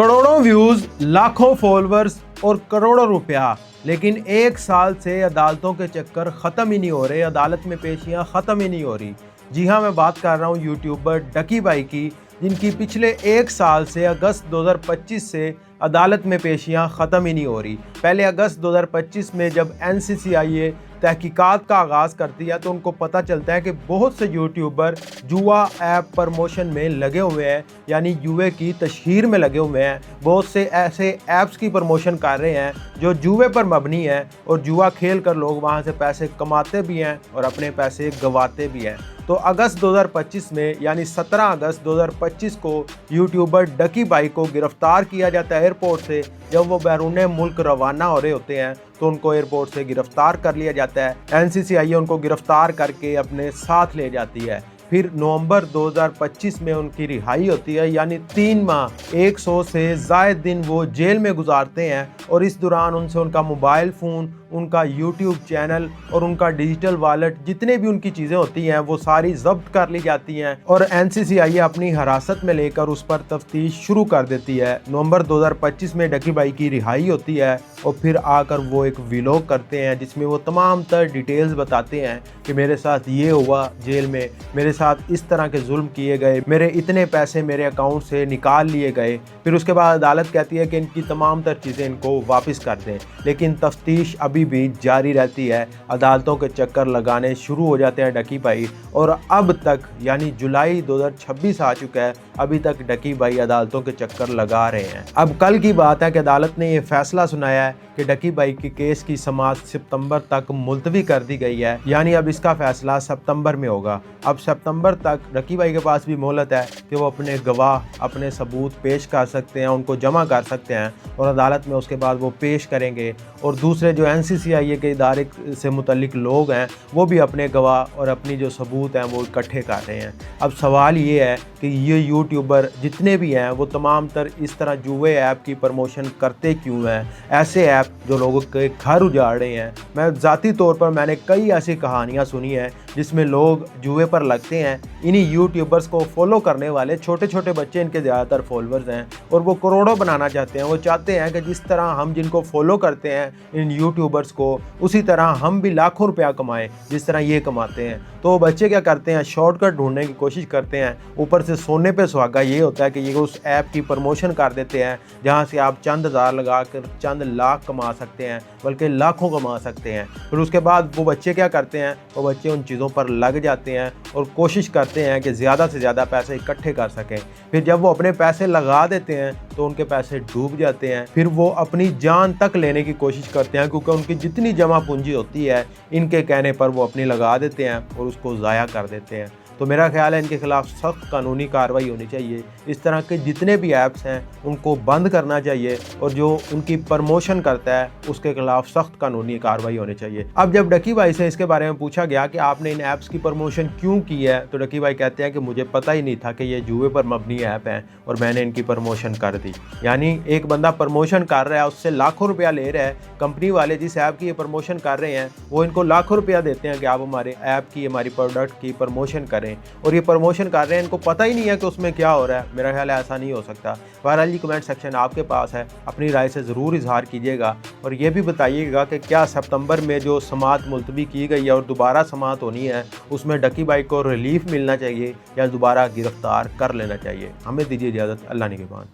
करोड़ों व्यूज, लाखों फॉलोअर्स और करोड़ों रुपया, लेकिन एक साल से अदालतों के चक्कर ख़त्म ही नहीं हो रहे, अदालत में पेशियां ख़त्म ही नहीं हो रही। जी हाँ, मैं बात कर रहा हूँ यूट्यूबर डकी भाई की, जिनकी पिछले एक साल से अगस्त 2025 से अदालत में पेशियां ख़त्म ही नहीं हो रही। पहले अगस्त 2025 में जब NCCIA तहकीकात का आगाज़ करती है तो उनको पता चलता है कि बहुत से यूट्यूबर जुआ ऐप प्रमोशन में लगे हुए हैं, यानी जुए की तशहीर में लगे हुए हैं। बहुत से ऐसे ऐप्स की प्रमोशन कर रहे हैं जो जुए पर मबनी है और जुआ खेल कर लोग वहां से पैसे कमाते भी हैं और अपने पैसे गंवाते भी हैं। तो अगस्त 2025 में यानी 17 अगस्त 2025 को यूट्यूबर डकी भाई को गिरफ्तार किया जाता है एयरपोर्ट से। जब वो बैरून मुल्क रवाना हो रहे होते हैं तो उनको एयरपोर्ट से गिरफ्तार कर लिया जाता है। NCCIA उनको गिरफ्तार करके अपने साथ ले जाती है। फिर नवंबर 2025 में उनकी रिहाई होती है, यानी 3 माह 100 से ज़ायद दिन वो जेल में गुजारते हैं और इस दौरान उनसे उनका मोबाइल फ़ोन, उनका यूट्यूब चैनल और उनका डिजिटल वॉलेट, जितने भी उनकी चीज़ें होती हैं वो सारी जब्त कर ली जाती हैं और NCCIA अपनी हिरासत में लेकर उस पर तफ्तीश शुरू कर देती है। नवंबर 2025 में डकी भाई की रिहाई होती है और फिर आकर वो एक व्लॉग करते हैं जिसमें वो तमाम तर डिटेल्स बताते हैं कि मेरे साथ ये हुआ जेल में, मेरे साथ इस तरह के जुल्म किए गए, मेरे इतने पैसे मेरे अकाउंट से निकाल लिए गए। फिर उसके बाद अदालत कहती है कि इनकी तमाम तर चीज़ें इनको वापस कर दें, लेकिन तफ्तीश अभी भी जारी रहती है। अदालतों के चक्कर लगाने शुरू हो जाते हैं डकी भाई और अब तक यानी जुलाई 2026 आ चुका है, अभी तक डकी भाई अदालतों के चक्कर लगा रहे हैं। अब कल की बात है कि अदालत ने ये फैसला सुनाया है कि डकी भाई के केस की समाअत सितंबर तक मुलतवी कर दी गई है, यानी अब इसका फैसला सितंबर में होगा। अब सितंबर तक डकी भाई के पास भी मोहलत है कि वो अपने गवाह, अपने सबूत पेश कर सकते हैं, उनको जमा कर सकते हैं और अदालत में उसके बाद वो पेश करेंगे। और दूसरे जो NCCIA के इदारे से मुतल्लिक लोग हैं वो भी अपने गवाह और अपनी जो सबूत हैं वो इकट्ठे कर रहे हैं। अब सवाल ये है कि ये यूट्यूबर जितने भी हैं वो तमाम तर इस तरह जुए ऐप की प्रमोशन करते क्यों हैं, ऐसे ऐप जो लोगों के घर उजाड़ रहे हैं। मैं ज़ाती तौर पर मैंने कई ऐसी कहानियाँ सुनी हैं जिसमें लोग जुए पर लगते हैं। इन्हीं यूट्यूबर्स को फॉलो करने वाले छोटे छोटे बच्चे इनके ज़्यादातर फॉलोअर्स हैं और वो करोड़ों बनाना चाहते हैं। वो चाहते हैं कि जिस तरह हम जिनको फॉलो करते हैं इन यूट्यूबर्स को, उसी तरह हम भी लाखों रुपया कमाएं जिस तरह ये कमाते हैं। तो बच्चे क्या करते हैं, शॉर्टकट ढूंढने की कोशिश करते हैं। ऊपर से सोने पे सुहागा ये होता है कि ये उस ऐप की प्रमोशन कर देते हैं जहाँ से आप चंद हज़ार लगा कर चंद लाख कमा सकते हैं, बल्कि लाखों कमा सकते हैं। फिर उसके बाद वो बच्चे क्या करते हैं, वो बच्चे उन चीज़ों पर लग जाते हैं और कोशिश करते हैं कि ज़्यादा से ज़्यादा पैसे इकट्ठे कर सकें। फिर जब वो अपने पैसे लगा देते हैं तो उनके पैसे डूब जाते हैं। फिर वो अपनी जान तक लेने की कोशिश करते हैं, क्योंकि उनकी जितनी जमा पूंजी होती है इनके कहने पर वो अपनी लगा देते हैं और उसको ज़ाया कर देते हैं। तो मेरा ख्याल है इनके खिलाफ सख्त कानूनी कार्रवाई होनी चाहिए। इस तरह के जितने भी ऐप्स हैं उनको बंद करना चाहिए और जो उनकी प्रमोशन करता है उसके खिलाफ सख्त कानूनी कार्रवाई होनी चाहिए। अब जब डकी भाई से इसके बारे में पूछा गया कि आपने इन ऐप्स की प्रमोशन क्यों की है, तो डकी भाई कहते हैं कि मुझे पता ही नहीं था कि ये जुए पर मबनी ऐप हैं और मैंने इनकी प्रमोशन कर दी। यानी एक बंदा प्रमोशन कर रहा है, उससे लाखों रुपया ले रहा है। कंपनी वाले जिस ऐप की ये प्रमोशन कर रहे हैं वो इनको लाखों रुपया देते हैं कि आप हमारे ऐप की, हमारी प्रोडक्ट की प्रमोशन करें, और ये प्रमोशन कर रहे हैं, इनको पता ही नहीं है कि उसमें क्या हो रहा है। मेरा ख्याल है ऐसा नहीं हो सकता। बहरहाल जी, कमेंट सेक्शन आपके पास है, अपनी राय से ज़रूर इजहार कीजिएगा और ये भी बताइएगा कि क्या सितंबर में जो समाअत मुलतवी की गई है और दोबारा समाअत होनी है उसमें डकी भाई को रिलीफ मिलना चाहिए या दोबारा गिरफ्तार कर लेना चाहिए। हमें दीजिए इजाज़त। अल्लाह निगहबान।